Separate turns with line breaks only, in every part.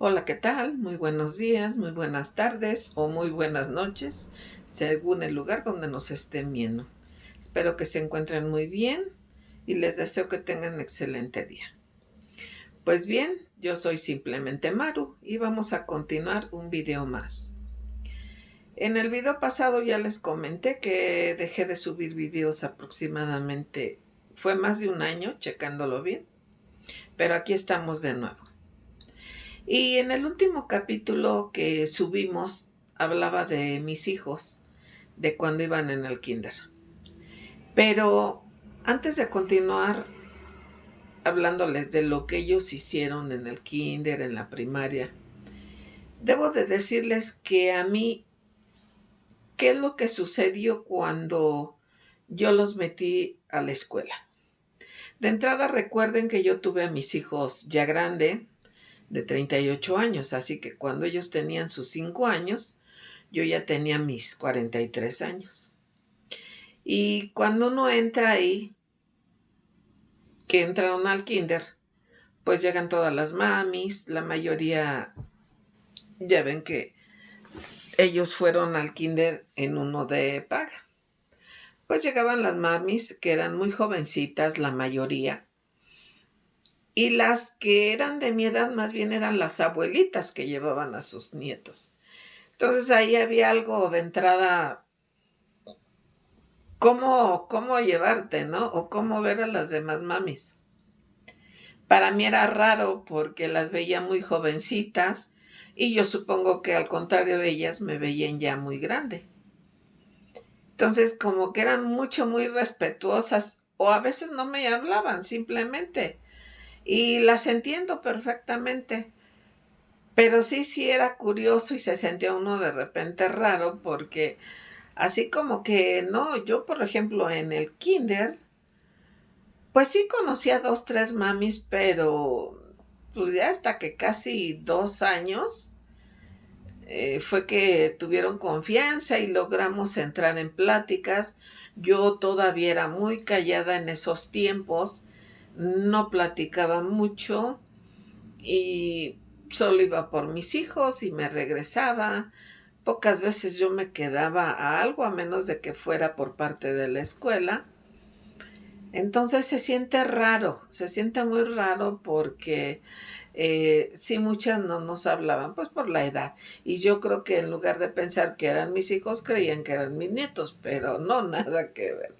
Hola, ¿qué tal? Muy buenos días, muy buenas tardes o muy buenas noches, según el lugar donde nos estén viendo. Espero que se encuentren muy bien y les deseo que tengan un excelente día. Pues bien, yo soy simplemente Maru y vamos a continuar un video más. En el video pasado ya les comenté que dejé de subir videos aproximadamente, fue más de un año, checándolo bien, pero aquí estamos de nuevo. Y en el último capítulo que subimos hablaba de mis hijos, de cuando iban en el kinder. Pero antes de continuar hablándoles de lo que ellos hicieron en el kinder, en la primaria, debo de decirles que a mí, ¿qué es lo que sucedió cuando yo los metí a la escuela? De entrada, recuerden que yo tuve a mis hijos ya grande, de 38 años, así que cuando ellos tenían sus 5 años, yo ya tenía mis 43 años. Y cuando uno entra ahí, que entraron al kinder, pues llegan todas las mamis, la mayoría, ya ven que ellos fueron al kinder en uno de paga. Pues llegaban las mamis, que eran muy jovencitas, la mayoría, y las que eran de mi edad más bien eran las abuelitas que llevaban a sus nietos. Entonces ahí había algo de entrada, cómo llevarte, ¿no? O cómo ver a las demás mamis. Para mí era raro porque las veía muy jovencitas y yo supongo que al contrario de ellas me veían ya muy grande. Entonces como que eran muy respetuosas o a veces no me hablaban simplemente y las entiendo perfectamente. Pero sí era curioso y se sentía uno de repente raro porque así como que no, yo por ejemplo en el kinder pues sí conocí a 2, 3 mamis, pero pues ya hasta que casi 2 años fue que tuvieron confianza y logramos entrar en pláticas. Yo todavía era muy callada en esos tiempos, no platicaba mucho y solo iba por mis hijos y me regresaba. Pocas veces yo me quedaba a algo, a menos de que fuera por parte de la escuela. Entonces se siente raro, se siente muy raro porque sí muchas no nos hablaban, pues por la edad. Y yo creo que en lugar de pensar que eran mis hijos, creían que eran mis nietos, pero no, nada que ver.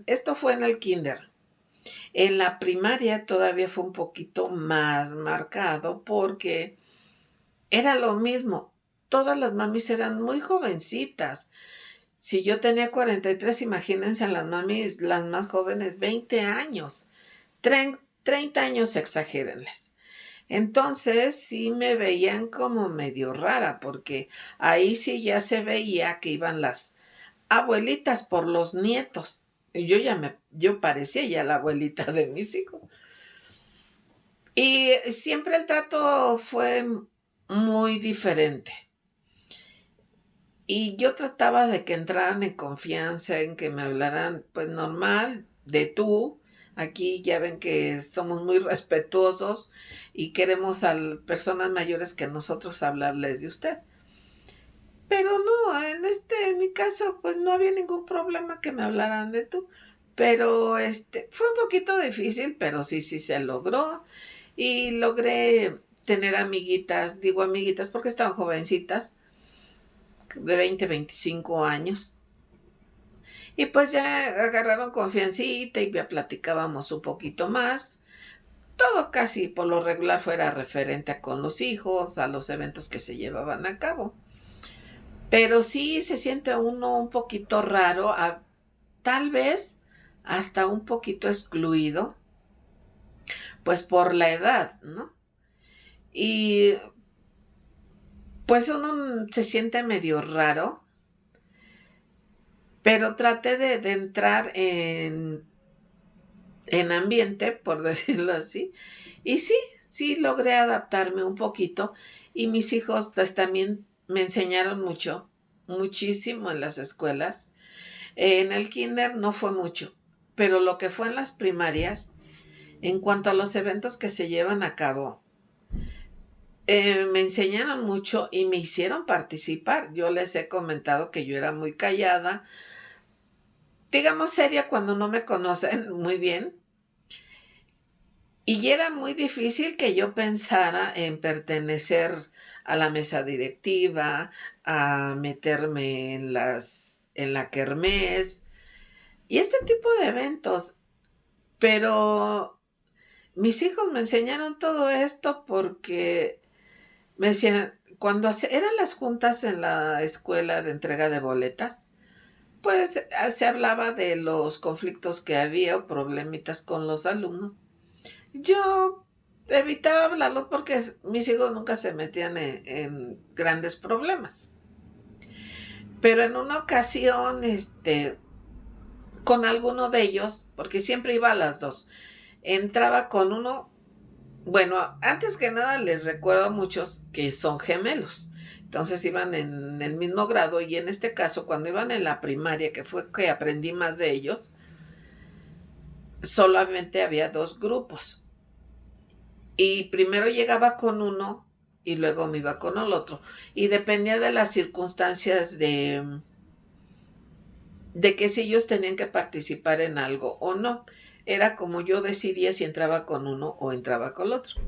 Esto fue en el kinder. En la primaria todavía fue un poquito más marcado porque era lo mismo. Todas las mamis eran muy jovencitas. Si yo tenía 43, imagínense a las mamis, las más jóvenes, 20 años. 30 años, exagérenles. Entonces sí me veían como medio rara, porque ahí sí ya se veía que iban las abuelitas por los nietos. Y yo parecía ya la abuelita de mis hijos. Y siempre el trato fue muy diferente. Y yo trataba de que entraran en confianza, en que me hablaran pues normal, de tú. Aquí ya ven que somos muy respetuosos y queremos a personas mayores que nosotros hablarles de usted. Pero no, en mi caso, pues no había ningún problema que me hablaran de tú. Pero fue un poquito difícil, pero sí se logró. Y logré tener amiguitas, digo amiguitas porque estaban jovencitas, de 20, 25 años. Y pues ya agarraron confiancita y ya platicábamos un poquito más. Todo casi por lo regular fuera referente a con los hijos, a los eventos que se llevaban a cabo. Pero sí se siente uno un poquito raro, tal vez hasta un poquito excluido, pues por la edad, ¿no? Y pues uno se siente medio raro, pero traté de entrar en ambiente, por decirlo así. Y sí logré adaptarme un poquito y mis hijos pues también me enseñaron mucho, muchísimo en las escuelas. En el kinder no fue mucho, pero lo que fue en las primarias, en cuanto a los eventos que se llevan a cabo, Me enseñaron mucho y me hicieron participar. Yo les he comentado que yo era muy callada, digamos seria cuando no me conocen muy bien, y era muy difícil que yo pensara en pertenecer a la mesa directiva, a meterme en la kermés y este tipo de eventos. Pero mis hijos me enseñaron todo esto porque me decían, cuando eran las juntas en la escuela de entrega de boletas, pues se hablaba de los conflictos que había o problemitas con los alumnos. Yo evitaba hablarlos porque mis hijos nunca se metían en grandes problemas. Pero en una ocasión, con alguno de ellos, porque siempre iba a las dos, entraba con uno. Bueno, antes que nada les recuerdo a muchos que son gemelos. Entonces iban en el mismo grado y en este caso, cuando iban en la primaria, que fue que aprendí más de ellos, solamente había dos grupos. Y primero llegaba con uno y luego me iba con el otro. Y dependía de las circunstancias de que si ellos tenían que participar en algo o no. Era como yo decidía si entraba con uno o entraba con el otro.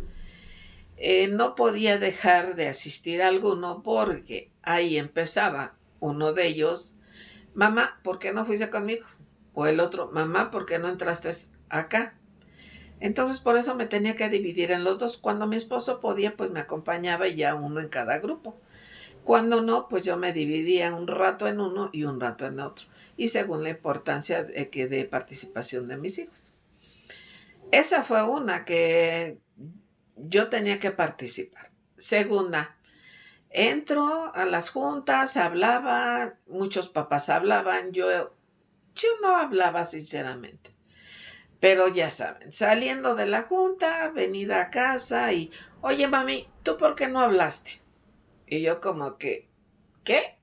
No podía dejar de asistir a alguno porque ahí empezaba uno de ellos, mamá, ¿por qué no fuiste conmigo? O el otro, mamá, ¿por qué no entraste acá? Entonces por eso me tenía que dividir en los dos. Cuando mi esposo podía, pues me acompañaba y ya uno en cada grupo. Cuando no, pues yo me dividía un rato en uno y un rato en otro. Y según la importancia de participación de mis hijos. Esa fue una que yo tenía que participar. Segunda, entro a las juntas, hablaba, muchos papás hablaban, yo no hablaba sinceramente. Pero ya saben, saliendo de la junta, venida a casa y, oye mami, ¿tú por qué no hablaste? Y yo como que, ¿qué?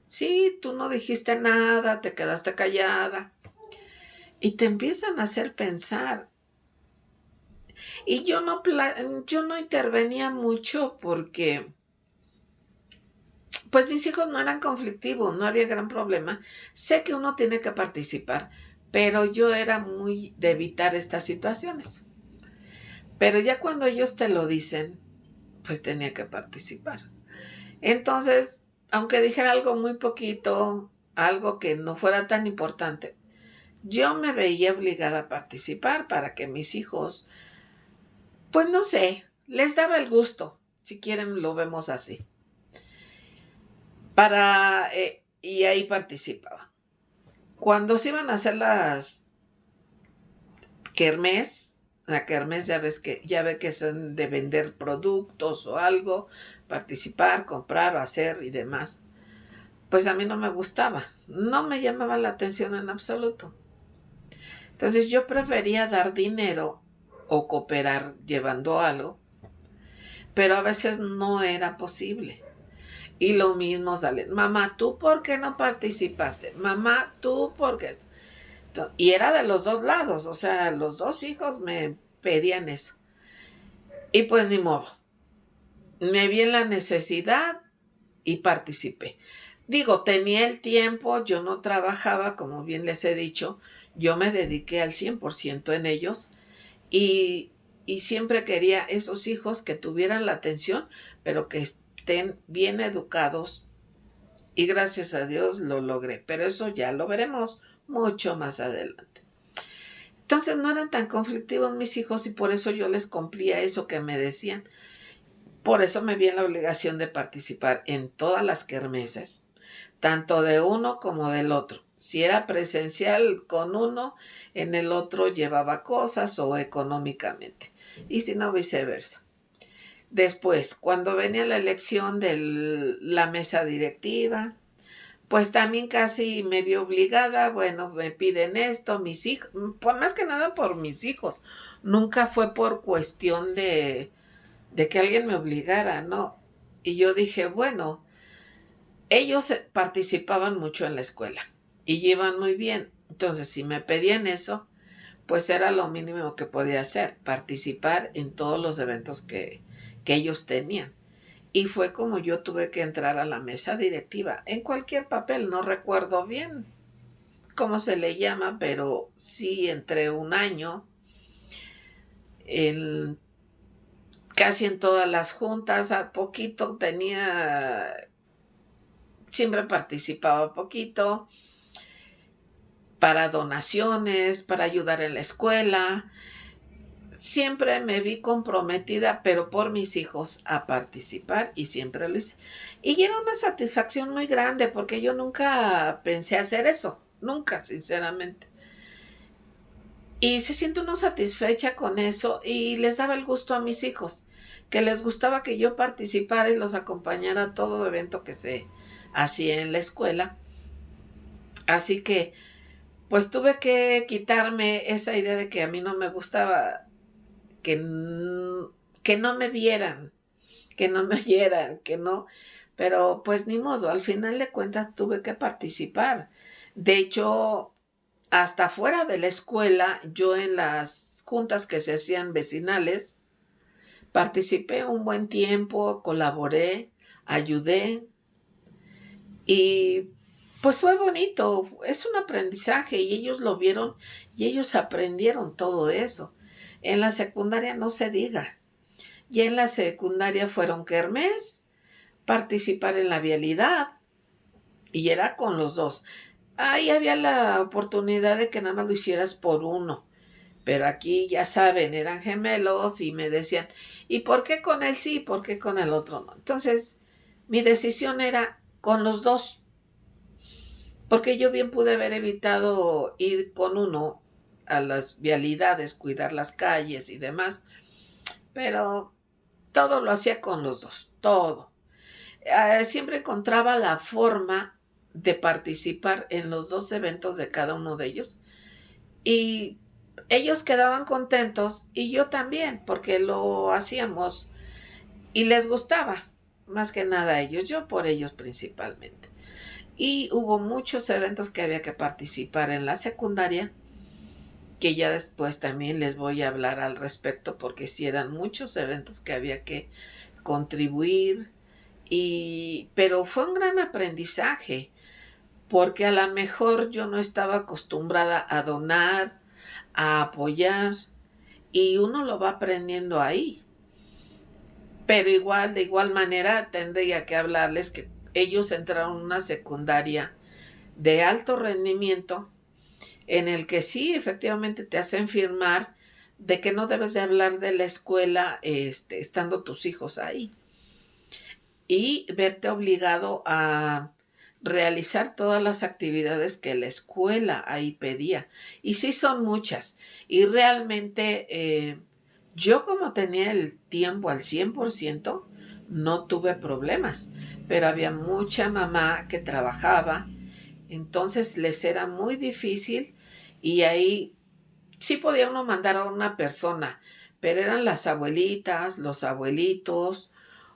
Sí, tú no dijiste nada, te quedaste callada. Y te empiezan a hacer pensar. Y yo no intervenía mucho porque pues mis hijos no eran conflictivos, no había gran problema. Sé que uno tiene que participar, pero yo era muy de evitar estas situaciones. Pero ya cuando ellos te lo dicen, pues tenía que participar. Entonces, aunque dijera algo muy poquito, algo que no fuera tan importante, yo me veía obligada a participar para que mis hijos, pues no sé, les daba el gusto, si quieren lo vemos así, y ahí participaba. Cuando se iban a hacer las kermés, la kermés ya ve que son de vender productos o algo, participar, comprar o hacer y demás. Pues a mí no me gustaba, no me llamaba la atención en absoluto. Entonces yo prefería dar dinero o cooperar llevando algo, pero a veces no era posible. Y lo mismo sale, mamá, ¿tú por qué no participaste? Mamá, ¿tú por qué? Y era de los dos lados, o sea, los dos hijos me pedían eso. Y pues ni modo, me vi en la necesidad y participé. Digo, tenía el tiempo, yo no trabajaba, como bien les he dicho, yo me dediqué al 100% en ellos y siempre quería esos hijos que tuvieran la atención, pero que estén bien educados y gracias a Dios lo logré, pero eso ya lo veremos mucho más adelante. Entonces no eran tan conflictivos mis hijos y por eso yo les cumplía eso que me decían. Por eso me vi en la obligación de participar en todas las kermeses, tanto de uno como del otro. Si era presencial con uno, en el otro llevaba cosas o económicamente, y si no, viceversa. Después, cuando venía la elección de la mesa directiva, pues también casi me vi obligada, bueno, me piden esto, mis hijos, pues más que nada por mis hijos. Nunca fue por cuestión de que alguien me obligara, ¿no? Y yo dije, bueno, ellos participaban mucho en la escuela y llevan muy bien. Entonces, si me pedían eso, pues era lo mínimo que podía hacer, participar en todos los eventos que que ellos tenían. Y fue como yo tuve que entrar a la mesa directiva, en cualquier papel, no recuerdo bien cómo se le llama, pero sí entré un año, casi en todas las juntas, a poquito siempre participaba poquito, para donaciones, para ayudar en la escuela. Siempre me vi comprometida, pero por mis hijos, a participar y siempre lo hice. Y era una satisfacción muy grande porque yo nunca pensé hacer eso, nunca, sinceramente. Y se siente uno satisfecha con eso y les daba el gusto a mis hijos, que les gustaba que yo participara y los acompañara a todo evento que se hacía en la escuela. Así que, pues tuve que quitarme esa idea de que a mí no me gustaba que no me vieran, que no me oyeran, que no, pero pues ni modo, al final de cuentas tuve que participar. De hecho, hasta fuera de la escuela, yo en las juntas que se hacían vecinales, participé un buen tiempo, colaboré, ayudé y pues fue bonito, es un aprendizaje y ellos lo vieron y ellos aprendieron todo eso. En la secundaria no se diga. Y en la secundaria fueron kermés, participar en la vialidad, y era con los dos. Ahí había la oportunidad de que nada más lo hicieras por uno, pero aquí ya saben, eran gemelos y me decían, ¿y por qué con él sí? ¿Por qué con el otro no? Entonces, mi decisión era con los dos, porque yo bien pude haber evitado ir con uno a las vialidades, cuidar las calles y demás, pero todo lo hacía con los dos, todo. Siempre encontraba la forma de participar en los dos eventos de cada uno de ellos y ellos quedaban contentos y yo también, porque lo hacíamos y les gustaba, más que nada a ellos, yo por ellos principalmente. Y hubo muchos eventos que había que participar en la secundaria, que ya después también les voy a hablar al respecto, porque sí eran muchos eventos que había que contribuir, pero fue un gran aprendizaje, porque a lo mejor yo no estaba acostumbrada a donar, a apoyar, y uno lo va aprendiendo ahí. Pero igual, de igual manera, tendría que hablarles que ellos entraron a una secundaria de alto rendimiento, en el que sí, efectivamente te hacen firmar de que no debes de hablar de la escuela estando tus hijos ahí, y verte obligado a realizar todas las actividades que la escuela ahí pedía. Y sí son muchas. Y realmente yo, como tenía el tiempo al 100%, no tuve problemas. Pero había mucha mamá que trabajaba, entonces les era muy difícil y ahí sí podía uno mandar a una persona, pero eran las abuelitas, los abuelitos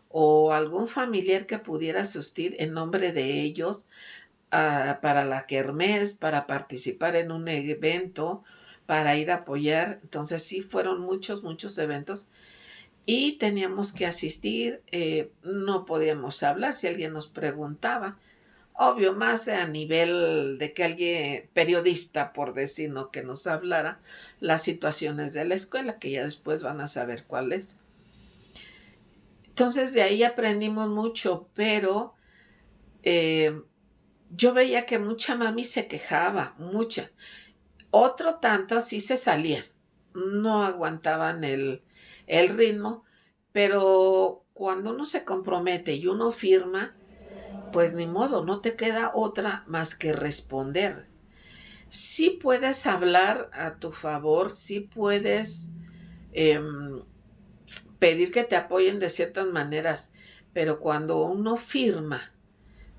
o algún familiar que pudiera asistir en nombre de ellos para la kermés, para participar en un evento, para ir a apoyar. Entonces sí fueron muchos, muchos eventos y teníamos que asistir. No podíamos hablar si alguien nos preguntaba. Obvio, más a nivel de que alguien, periodista, por decir, no, que nos hablara las situaciones de la escuela, que ya después van a saber cuál es. Entonces de ahí aprendimos mucho, pero yo veía que mucha mami se quejaba, mucha. Otro tanto sí se salía, no aguantaban el ritmo, pero cuando uno se compromete y uno firma, pues ni modo, no te queda otra más que responder. Sí puedes hablar a tu favor, sí puedes pedir que te apoyen de ciertas maneras, pero cuando uno firma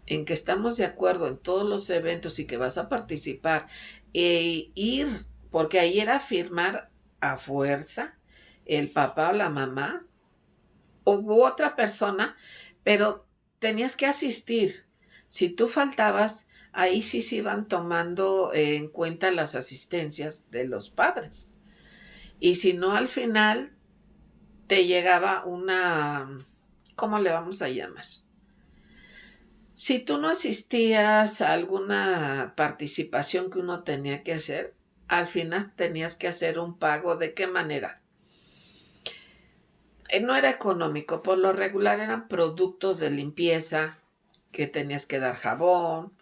en que estamos de acuerdo en todos los eventos y que vas a participar e ir, porque ahí era firmar a fuerza el papá o la mamá u otra persona, pero tenías que asistir. Si tú faltabas, ahí sí se iban tomando en cuenta las asistencias de los padres. Y si no, al final te llegaba una, ¿cómo le vamos a llamar? Si tú no asistías a alguna participación que uno tenía que hacer, al final tenías que hacer un pago. ¿De qué manera? No era económico, por lo regular eran productos de limpieza que tenías que dar jabón,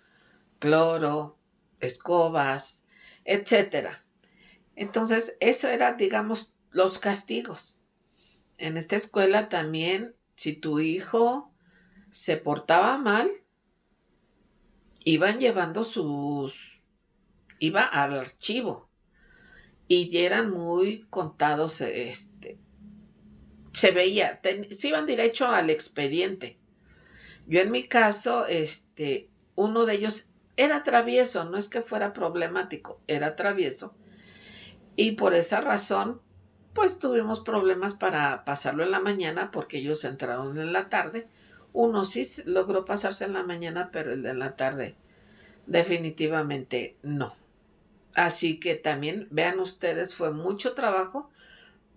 cloro, escobas, etcétera. Entonces, eso era, digamos, los castigos. En esta escuela también, si tu hijo se portaba mal, iban llevando iba al archivo y eran muy contados, se veía, se iban derecho al expediente. Yo en mi caso, uno de ellos era travieso, no es que fuera problemático, era travieso. Y por esa razón, pues tuvimos problemas para pasarlo en la mañana porque ellos entraron en la tarde. Uno sí logró pasarse en la mañana, pero el de la tarde definitivamente no. Así que también, vean ustedes, fue mucho trabajo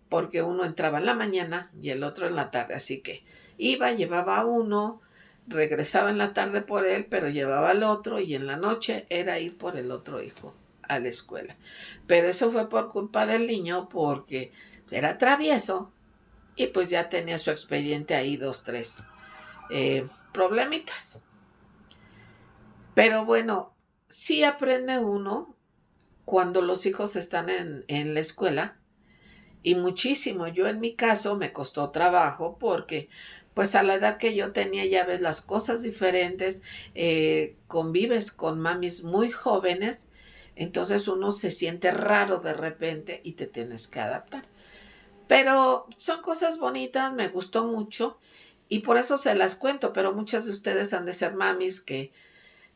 porque uno entraba en la mañana y el otro en la tarde. Así que iba, llevaba a uno, regresaba en la tarde por él, pero llevaba al otro y en la noche era ir por el otro hijo a la escuela. Pero eso fue por culpa del niño porque era travieso y pues ya tenía su expediente ahí, 2, 3 problemitas. Pero bueno, sí aprende uno cuando los hijos están en la escuela y muchísimo. Yo en mi caso me costó trabajo porque pues a la edad que yo tenía ya ves las cosas diferentes, convives con mamis muy jóvenes, entonces uno se siente raro de repente y te tienes que adaptar. Pero son cosas bonitas, me gustó mucho y por eso se las cuento, pero muchas de ustedes han de ser mamis que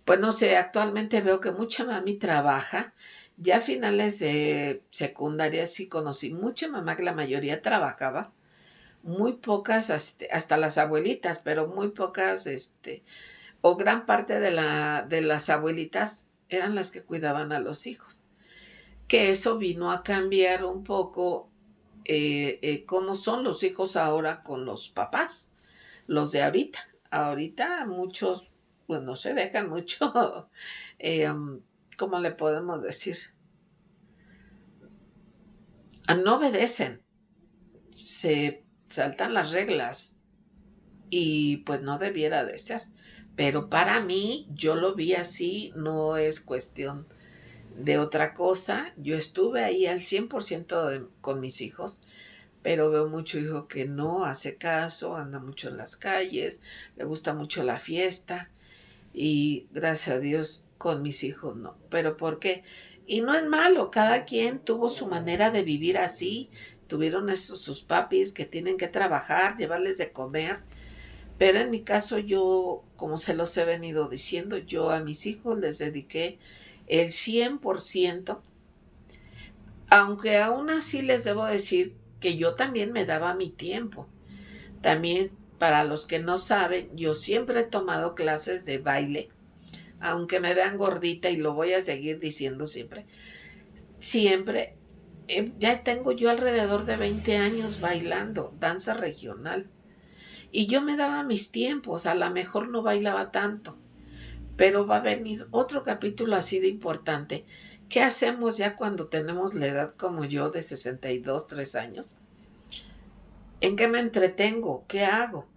pues no sé, actualmente veo que mucha mami trabaja. Ya a finales de secundaria sí conocí mucha mamá que la mayoría trabajaba. Muy pocas, hasta las abuelitas, pero muy pocas, o gran parte de las abuelitas eran las que cuidaban a los hijos. Que eso vino a cambiar un poco cómo son los hijos ahora con los papás, los de ahorita. Ahorita muchos, pues no se dejan mucho, ¿cómo le podemos decir? No obedecen, se saltan las reglas y pues no debiera de ser. Pero para mí, yo lo vi así, no es cuestión de otra cosa. Yo estuve ahí al 100% con mis hijos, pero veo mucho hijo que no hace caso, anda mucho en las calles, le gusta mucho la fiesta y gracias a Dios con mis hijos no. ¿Pero por qué? Y no es malo, cada quien tuvo su manera de vivir así, tuvieron esos, sus papis que tienen que trabajar, llevarles de comer, pero en mi caso yo, como se los he venido diciendo, yo a mis hijos les dediqué el 100%, aunque aún así les debo decir que yo también me daba mi tiempo. También, para los que no saben, yo siempre he tomado clases de baile, aunque me vean gordita y lo voy a seguir diciendo siempre. Siempre, ya tengo yo alrededor de 20 años bailando danza regional. Y yo me daba mis tiempos, a lo mejor no bailaba tanto, pero va a venir otro capítulo así de importante. ¿Qué hacemos ya cuando tenemos la edad como yo de 62, 3 años? ¿En qué me entretengo? ¿Qué hago?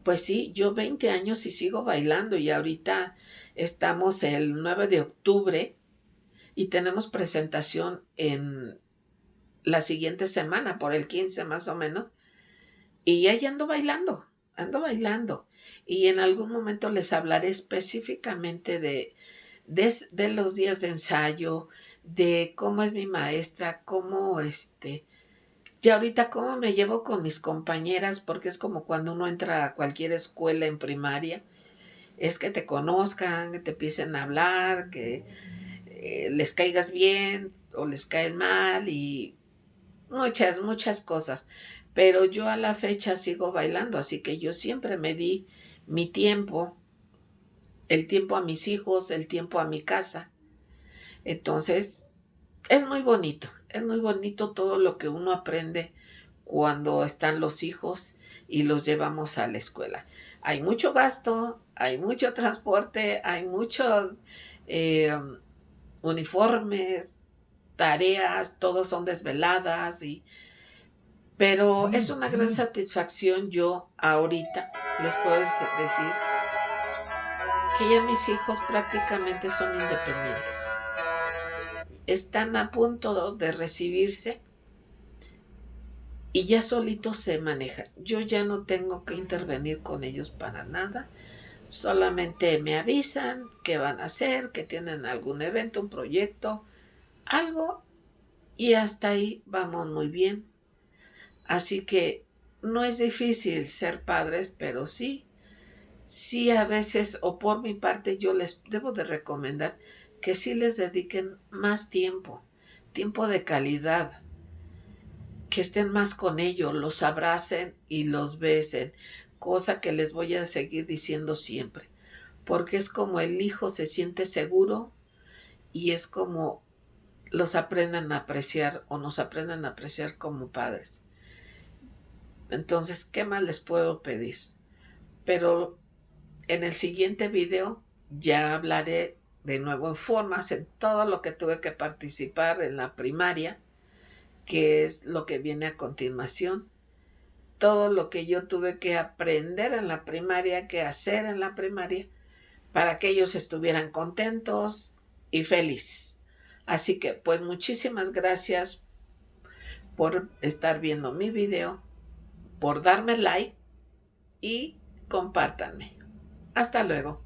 Pues sí, yo 20 años y sigo bailando y ahorita estamos el 9 de octubre y tenemos presentación en la siguiente semana, por el 15 más o menos, y ahí ando bailando. Y en algún momento les hablaré específicamente de los días de ensayo, de cómo es mi maestra, cómo ya ahorita cómo me llevo con mis compañeras, porque es como cuando uno entra a cualquier escuela en primaria, es que te conozcan, que te empiecen a hablar, que les caigas bien o les caes mal y muchas, muchas cosas. Pero yo a la fecha sigo bailando, así que yo siempre me di mi tiempo, el tiempo a mis hijos, el tiempo a mi casa. Entonces, es muy bonito todo lo que uno aprende cuando están los hijos y los llevamos a la escuela. Hay mucho gasto, hay mucho transporte, hay mucho uniformes, tareas, todos son desveladas, pero es una gran satisfacción. Yo ahorita les puedo decir que ya mis hijos prácticamente son independientes. Están a punto de recibirse y ya solitos se manejan. Yo ya no tengo que intervenir con ellos para nada. Solamente me avisan qué van a hacer, que tienen algún evento, un proyecto, algo, y hasta ahí vamos muy bien. Así que no es difícil ser padres, pero sí a veces, o por mi parte, yo les debo de recomendar que sí les dediquen más tiempo de calidad, que estén más con ellos, los abracen y los besen, cosa que les voy a seguir diciendo siempre, porque es como el hijo se siente seguro y es como los aprendan a apreciar o nos aprendan a apreciar como padres. Entonces, ¿qué más les puedo pedir? Pero en el siguiente video ya hablaré de nuevo en formas, en todo lo que tuve que participar en la primaria, que es lo que viene a continuación. Todo lo que yo tuve que aprender en la primaria, que hacer en la primaria, para que ellos estuvieran contentos y felices. Así que, pues, muchísimas gracias por estar viendo mi video, por darme like y compártanme. Hasta luego.